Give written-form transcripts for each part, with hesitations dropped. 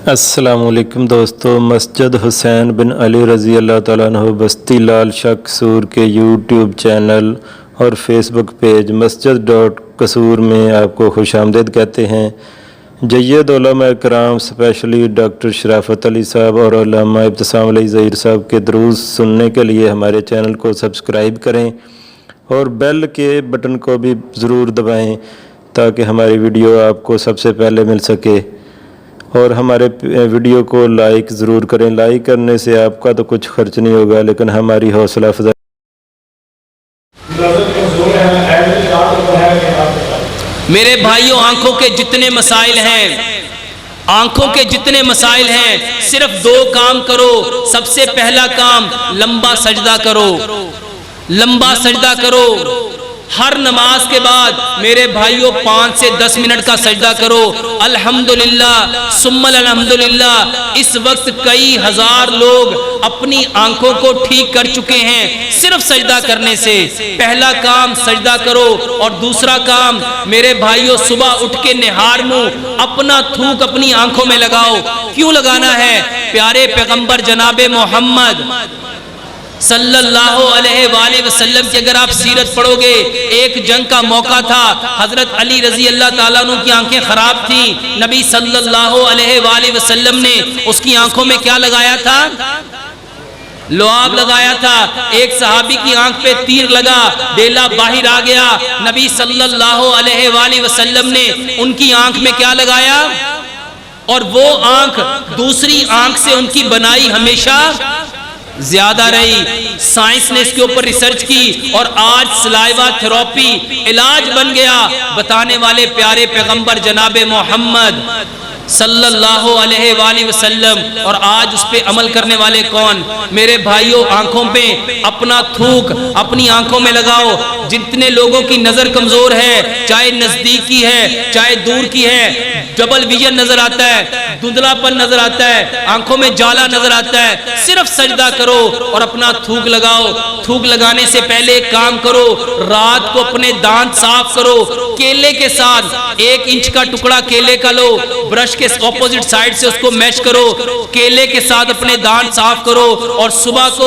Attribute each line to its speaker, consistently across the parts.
Speaker 1: السلام علیکم دوستو، مسجد حسین بن علی رضی اللہ تعالیٰ عنہ بستی لال شاہ قصور کے یوٹیوب چینل اور فیس بک پیج مسجد.قصور میں آپ کو خوش آمدید کہتے ہیں۔ جید علماء کرام اسپیشلی ڈاکٹر شرافت علی صاحب اور علامہ ابتسام علی ظہیر صاحب کے دروس سننے کے لیے ہمارے چینل کو سبسکرائب کریں اور بیل کے بٹن کو بھی ضرور دبائیں تاکہ ہماری ویڈیو آپ کو سب سے پہلے مل سکے، اور ہمارے ویڈیو کو لائک ضرور کریں۔ لائک کرنے سے آپ کا تو کچھ خرچ نہیں ہوگا لیکن ہماری حوصلہ افزائی۔
Speaker 2: میرے بھائیوں، آنکھوں کے جتنے مسائل ہیں صرف دو کام کرو۔ سب سے پہلا کام لمبا سجدہ کرو۔ ہر نماز کے بعد میرے بھائیوں 5 سے 10 منٹ کا سجدہ کرو۔ الحمدللہ ثم الحمدللہ۔ اس وقت کئی ہزار لوگ اپنی آنکھوں کو ٹھیک کر چکے ہیں صرف سجدہ کرنے سے۔ پہلا کام سجدہ کرو، اور دوسرا کام میرے بھائیوں صبح اٹھ کے نہار منہ اپنا تھوک اپنی آنکھوں میں لگاؤ۔ کیوں لگانا ہے؟ پیارے پیغمبر جناب محمد صلی اللہ علیہ وآلہ وسلم کی اگر آپ سیرت پڑھو گے، ایک جنگ کا موقع تھا، حضرت علی رضی اللہ تعالیٰ عنہ کی آنکھیں خراب تھیں، نبی صلی اللہ علیہ وآلہ وسلم نے اس کی آنکھوں میں کیا لگایا تھا؟ لعاب لگایا تھا۔ ایک صحابی کی آنکھ پہ تیر لگا، ڈیلا باہر آ گیا، نبی صلی اللہ علیہ وآلہ وسلم نے ان کی آنکھ میں کیا لگایا؟ اور وہ آنکھ دوسری آنکھ سے ان کی بنائی ہمیشہ زیادہ رہی۔ سائنس نے اس کے اوپر ریسرچ کی اور آج سلائیوا تھراپی علاج بن گیا۔ بتانے والے پیارے پیغمبر جناب محمد صلی اللہ علیہ وآلہ وسلم، اور آج اس پہ عمل کرنے والے کون؟ میرے بھائیوں، آنکھوں پہ اپنا تھوک اپنی آنکھوں میں لگاؤ۔ جتنے لوگوں کی نظر کمزور ہے، چاہے نزدیک کی ہے چاہے دور کی ہے، ڈبل ویژن نظر آتا ہے، دھندلا پن نظر آتا ہے، آنکھوں میں جالا نظر آتا ہے، صرف سجدہ کرو اور اپنا تھوک لگاؤ۔ تھوک لگانے سے پہلے ایک کام کرو، رات کو اپنے دانت صاف کرو۔ کیلے کے ساتھ 1 انچ کا ٹکڑا کیلے کا لو، برش کے اپوزٹ سائڈ سے اس کو میش کرو، کیلے کے ساتھ اپنے دانت صاف کرو، اور صبح کو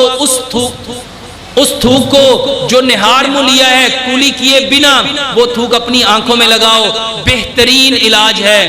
Speaker 2: اس تھوک کو جو نہار منہ لیا ہے کولی کیے بنا، وہ تھوک اپنی آنکھوں میں لگاؤ۔ بہترین علاج ہے۔